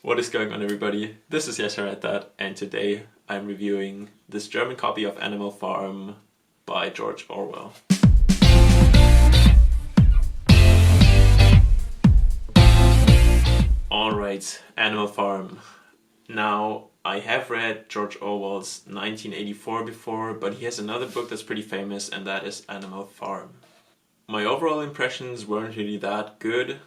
What is going on, everybody? This is Yasharat, and today I'm reviewing this German copy of Animal Farm by George Orwell. Alright, Animal Farm. Now, I have read George Orwell's 1984 before, but he has another book that's pretty famous, and that is Animal Farm. My overall impressions weren't really that good.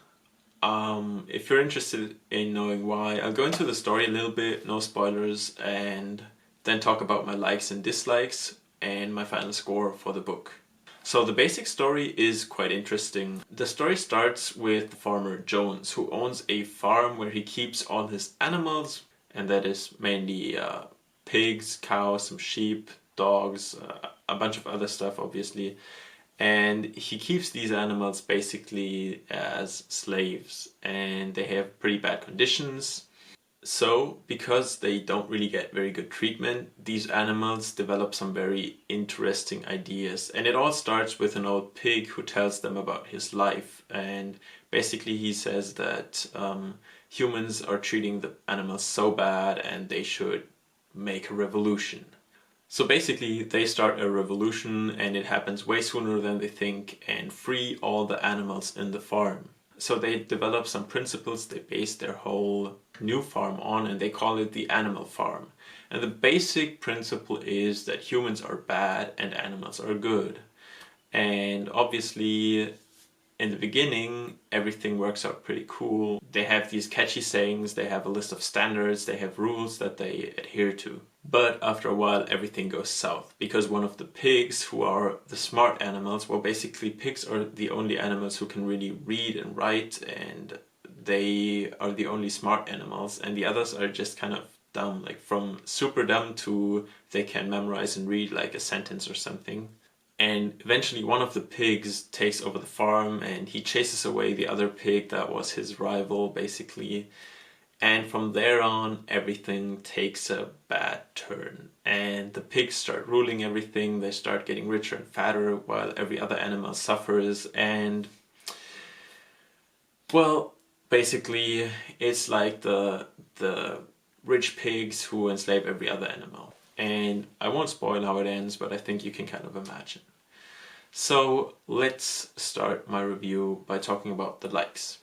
If you're interested in knowing why, I'll go into the story a little bit, no spoilers, and then talk about my likes and dislikes and my final score for the book. So the basic story is quite interesting. The story starts with the farmer Jones, who owns a farm where he keeps all his animals, and that is mainly pigs, cows, some sheep, dogs, a bunch of other stuff obviously. And he keeps these animals basically as slaves, and they have pretty bad conditions. So, because they don't really get very good treatment, these animals develop some very interesting ideas. And it all starts with an old pig who tells them about his life. And basically he says that humans are treating the animals so bad and they should make a revolution. So basically they start a revolution, and it happens way sooner than they think, and free all the animals in the farm. So they develop some principles they base their whole new farm on, and they call it the Animal Farm. And the basic principle is that humans are bad and animals are good. And obviously in the beginning everything works out pretty cool. They have these catchy sayings, they have a list of standards, they have rules that they adhere to. But after a while everything goes south, because one of the pigs, who are the smart animals, well, basically pigs are the only animals who can really read and write, and they are the only smart animals, and the others are just kind of dumb, like from super dumb to they can memorize and read like a sentence or something. And eventually one of the pigs takes over the farm, and he chases away the other pig that was his rival basically. And from there on, everything takes a bad turn. And the pigs start ruling everything, they start getting richer and fatter while every other animal suffers. And, well, basically it's like the rich pigs who enslave every other animal. And I won't spoil how it ends, but I think you can kind of imagine. So let's start my review by talking about the likes.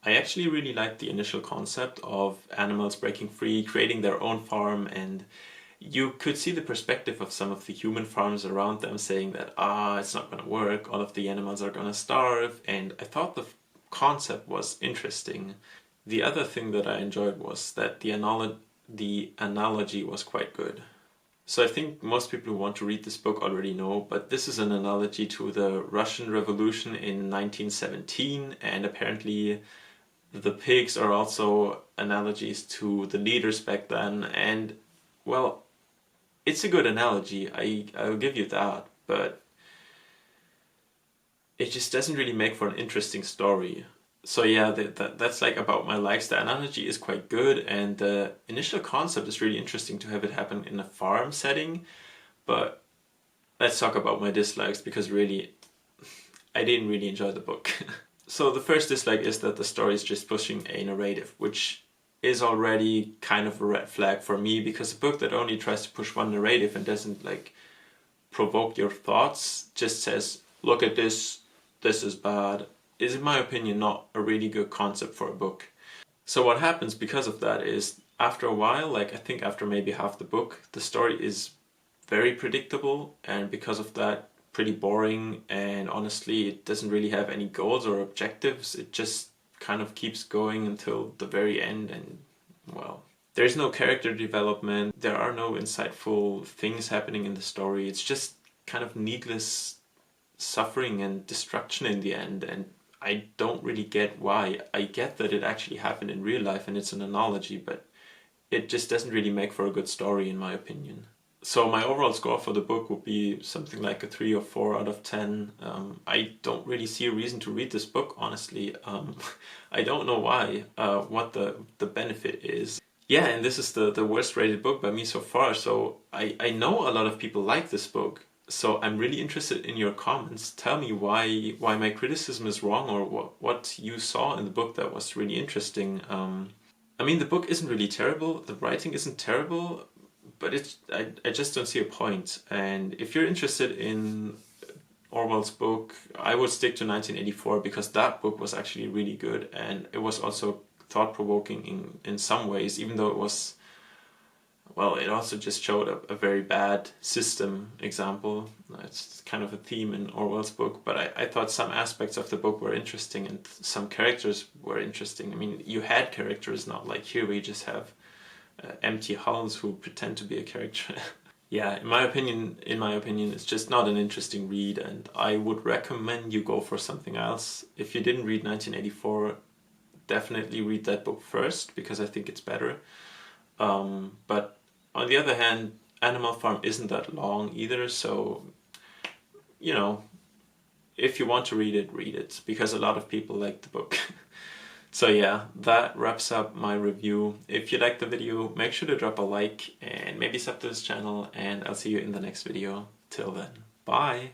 I actually really liked the initial concept of animals breaking free, creating their own farm, and you could see the perspective of some of the human farms around them saying that, it's not gonna work, all of the animals are gonna starve, and I thought the concept was interesting. The other thing that I enjoyed was that the analogy was quite good. So I think most people who want to read this book already know, but this is an analogy to the Russian Revolution in 1917, and apparently the pigs are also analogies to the leaders back then. And, well, it's a good analogy, I'll give you that, but it just doesn't really make for an interesting story. So yeah, that's like about my likes. The analogy is quite good, and the initial concept is really interesting to have it happen in a farm setting. But let's talk about my dislikes, because really, I didn't really enjoy the book. So the first dislike is that the story is just pushing a narrative, which is already kind of a red flag for me, because a book that only tries to push one narrative and doesn't like provoke your thoughts, just says, look at this is bad, is in my opinion not a really good concept for a book. So what happens because of that is, after a while, like I think after maybe half the book, the story is very predictable, and because of that pretty boring, and honestly it doesn't really have any goals or objectives. It just kind of keeps going until the very end, and well, there's no character development, there are no insightful things happening in the story. It's just kind of needless suffering and destruction in the end, and I don't really get why. I get that it actually happened in real life and it's an analogy, but it just doesn't really make for a good story in my opinion. So my overall score for the book would be something like a 3 or 4 out of 10. I don't really see a reason to read this book, honestly. I don't know why, what the benefit is. Yeah, and this is the worst rated book by me so far, so I know a lot of people like this book. So I'm really interested in your comments. Tell me why my criticism is wrong, or what you saw in the book that was really interesting. I mean, the book isn't really terrible, the writing isn't terrible, but I just don't see a point. And if you're interested in Orwell's book, I would stick to 1984 because that book was actually really good, and it was also thought-provoking in some ways, even though it was, well, it also just showed a very bad system example. It's kind of a theme in Orwell's book, but I thought some aspects of the book were interesting and some characters were interesting. I mean, you had characters, not like here we just have empty hulls who pretend to be a character. Yeah, in my opinion, it's just not an interesting read, and I would recommend you go for something else. If you didn't read 1984, definitely read that book first, because I think it's better. But on the other hand, Animal Farm isn't that long either, so, you know, if you want to read it, because a lot of people like the book. So yeah, that wraps up my review. If you liked the video, make sure to drop a like and maybe sub to this channel, and I'll see you in the next video. Till then, bye!